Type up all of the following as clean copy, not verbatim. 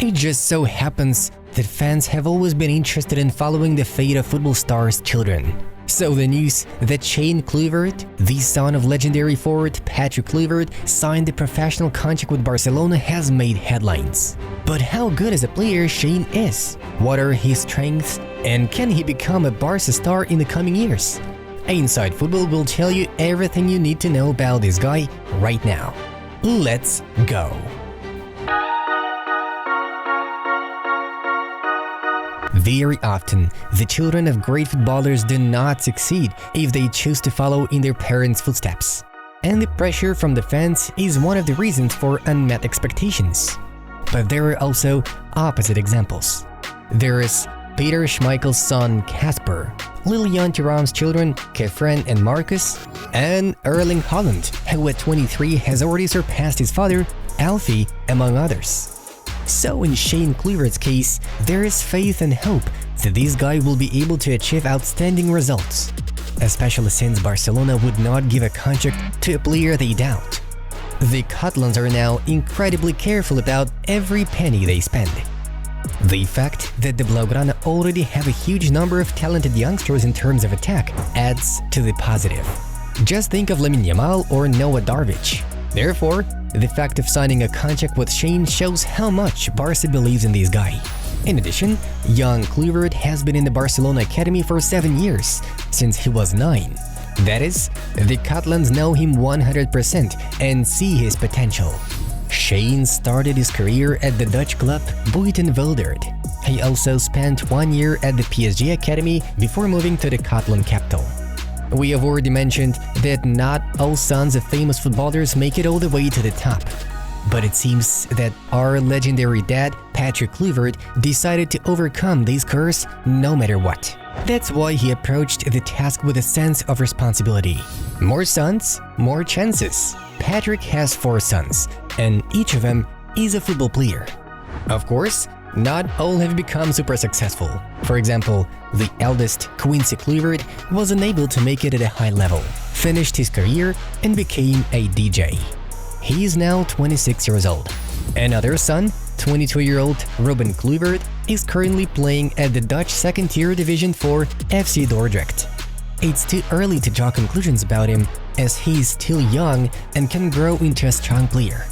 It just so happens that fans have always been interested in following the fate of football stars' children. So the news that Shane Kluivert, the son of legendary forward Patrick Kluivert, signed a professional contract with Barcelona has made headlines. But how good as a player Shane is? What are his strengths? And can he become a Barca star in the coming years? Inside Football will tell you everything you need to know about this guy right now. Let's go! Very often, the children of great footballers do not succeed if they choose to follow in their parents' footsteps. And the pressure from the fans is one of the reasons for unmet expectations. But there are also opposite examples. There is Peter Schmeichel's son Casper, Lilian Thuram's children Kefren and Marcus, and Erling Haaland, who at 23 has already surpassed his father, Alfie, among others. So in Shane Kluivert's case, there is faith and hope that this guy will be able to achieve outstanding results, especially since Barcelona would not give a contract to a player they doubt. The Catalans are now incredibly careful about every penny they spend. The fact that the Blaugrana already have a huge number of talented youngsters in terms of attack adds to the positive. Just think of Lamine Yamal or Noah Darvic. Therefore, the fact of signing a contract with Shane shows how much Barca believes in this guy. In addition, young Kluivert has been in the Barcelona academy for 7 years, since he was 9. That is, the Catalans know him 100% and see his potential. Shane started his career at the Dutch club Buitenwolde. He also spent 1 year at the PSG academy before moving to the Catalan capital. We have already mentioned that not all sons of famous footballers make it all the way to the top. But it seems that our legendary dad, Patrick Kluivert, decided to overcome this curse no matter what. That's why he approached the task with a sense of responsibility. More sons, more chances. Patrick has 4 sons, and each of them is a football player. Of course, not all have become super successful. For example, the eldest, Quincy Kluivert, was unable to make it at a high level, finished his career, and became a DJ. He is now 26 years old. Another son, 22-year-old Ruben Kluivert, is currently playing at the Dutch second-tier Division 4 FC Dordrecht. It's too early to draw conclusions about him, as he is still young and can grow into a strong player.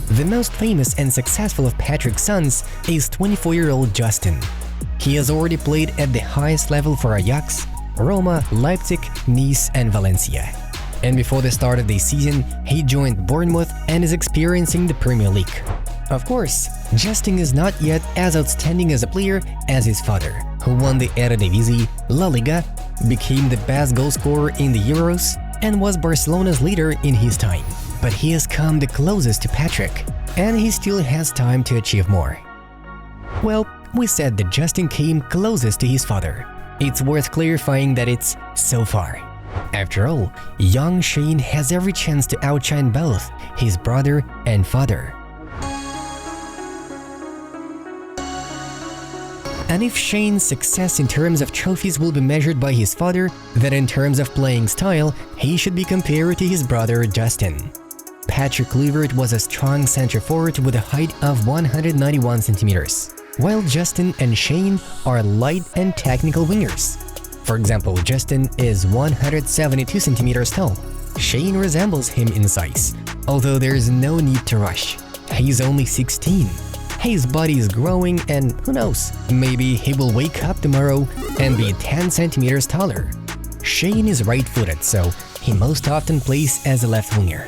The most famous and successful of Patrick's sons is 24-year-old Justin. He has already played at the highest level for Ajax, Roma, Leipzig, Nice, and Valencia. And before the start of the season, he joined Bournemouth and is experiencing the Premier League. Of course, Justin is not yet as outstanding as a player as his father, who won the Eredivisie, La Liga, became the best goalscorer in the Euros, and was Barcelona's leader in his time. But he has come the closest to Patrick, and he still has time to achieve more. Well, we said that Justin came closest to his father. It's worth clarifying that it's so far. After all, young Shane has every chance to outshine both his brother and father. And if Shane's success in terms of trophies will be measured by his father, then in terms of playing style, he should be compared to his brother Justin. Patrick Kluivert was a strong center forward with a height of 191 centimeters, while Justin and Shane are light and technical wingers. For example, Justin is 172 centimeters tall. Shane resembles him in size, although there is no need to rush. He's only 16. His body is growing, and who knows, maybe he will wake up tomorrow and be 10 centimeters taller. Shane is right-footed, so he most often plays as a left winger,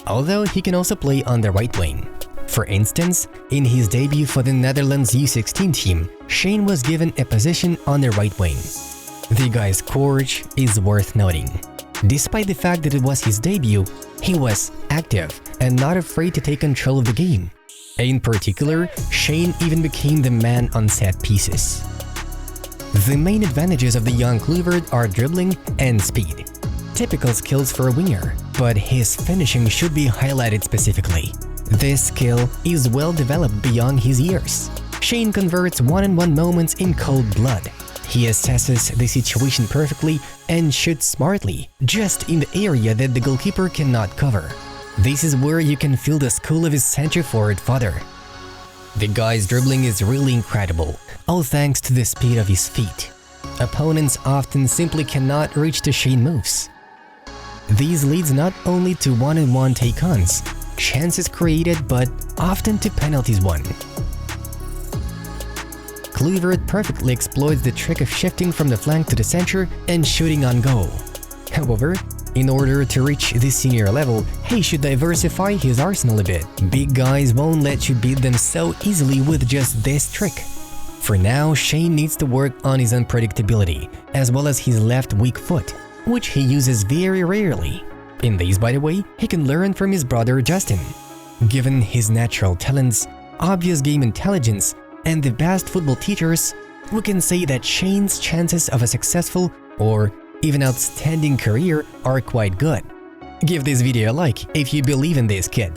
although he can also play on the right wing. For instance, in his debut for the Netherlands U16 team, Shane was given a position on the right wing. The guy's courage is worth noting. Despite the fact that it was his debut, he was active and not afraid to take control of the game. In particular, Shane even became the man on set pieces. The main advantages of the young Kluivert are dribbling and speed, typical skills for a winger, but his finishing should be highlighted specifically. This skill is well developed beyond his years. Shane converts one-on-one moments in cold blood. He assesses the situation perfectly and shoots smartly, just in the area that the goalkeeper cannot cover. This is where you can feel the school of his center-forward father. The guy's dribbling is really incredible, all thanks to the speed of his feet. Opponents often simply cannot reach the Shane moves. These leads not only to one-on-one take-ons, chances created, but often to penalties won. Kluivert perfectly exploits the trick of shifting from the flank to the center and shooting on goal. However, in order to reach this senior level, he should diversify his arsenal a bit. Big guys won't let you beat them so easily with just this trick. For now, Shane needs to work on his unpredictability, as well as his left weak foot, which he uses very rarely. In these, by the way, he can learn from his brother Justin. Given his natural talents, obvious game intelligence, and the best football teachers, we can say that Shane's chances of a successful or even outstanding career are quite good. Give this video a like if you believe in this kid.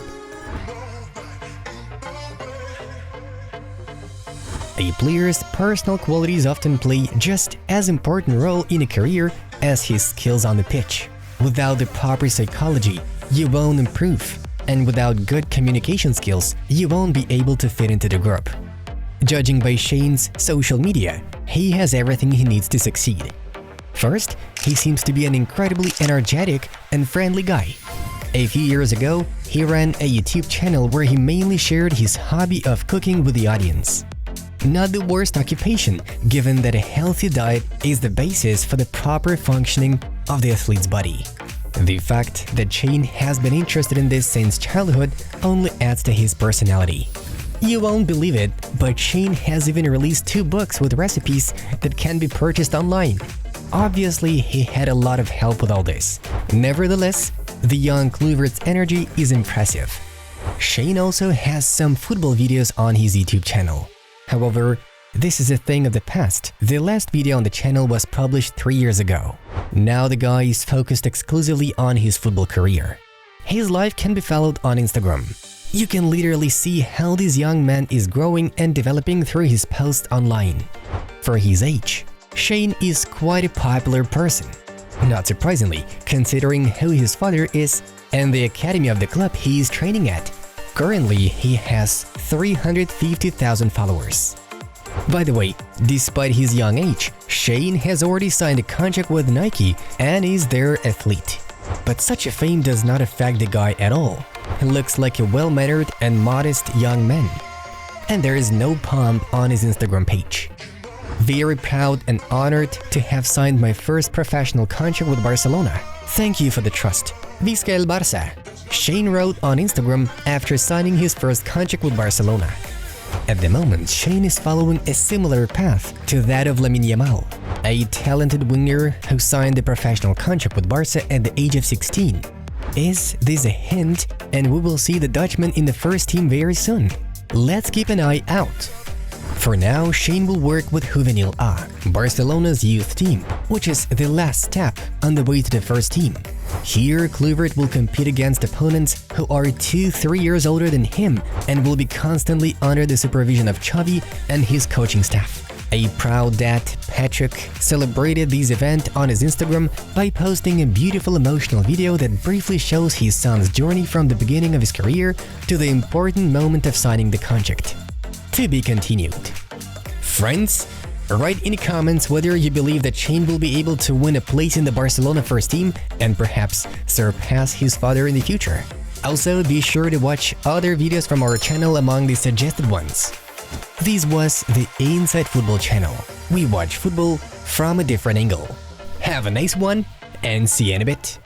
A player's personal qualities often play just as important role in a career as his skills on the pitch. Without the proper psychology, you won't improve, and without good communication skills, you won't be able to fit into the group. Judging by Shane's social media, he has everything he needs to succeed. First, he seems to be an incredibly energetic and friendly guy. A few years ago, he ran a YouTube channel where he mainly shared his hobby of cooking with the audience. Not the worst occupation, given that a healthy diet is the basis for the proper functioning of the athlete's body. The fact that Shane has been interested in this since childhood only adds to his personality. You won't believe it, but Shane has even released 2 books with recipes that can be purchased online. Obviously, he had a lot of help with all this. Nevertheless, the young Kluivert's energy is impressive. Shane also has some football videos on his YouTube channel. However, this is a thing of the past. The last video on the channel was published 3 years ago. Now the guy is focused exclusively on his football career. His life can be followed on Instagram. You can literally see how this young man is growing and developing through his posts online. For his age, Shane is quite a popular person. Not surprisingly, considering who his father is and the academy of the club he is training at. Currently, he has 350,000 followers. By the way, despite his young age, Shane has already signed a contract with Nike and is their athlete. But such a fame does not affect the guy at all. He looks like a well-mannered and modest young man. And there is no pomp on his Instagram page. Very proud and honored to have signed my first professional contract with Barcelona. Thank you for the trust. Visca el Barça, Shane wrote on Instagram after signing his first contract with Barcelona. At the moment, Shane is following a similar path to that of Lamine Yamal, a talented winger who signed a professional contract with Barca at the age of 16. Is this a hint and we will see the Dutchman in the first team very soon? Let's keep an eye out. For now, Shane will work with Juvenil A, Barcelona's youth team, which is the last step on the way to the first team. Here, Kluivert will compete against opponents who are 2-3 years older than him and will be constantly under the supervision of Xavi and his coaching staff. A proud dad, Patrick, celebrated this event on his Instagram by posting a beautiful emotional video that briefly shows his son's journey from the beginning of his career to the important moment of signing the contract. To be continued. Friends, write in the comments whether you believe that Shane will be able to win a place in the Barcelona first team and perhaps surpass his father in the future. Also, be sure to watch other videos from our channel among the suggested ones. This was the Inside Football channel. We watch football from a different angle. Have a nice one and see you in a bit.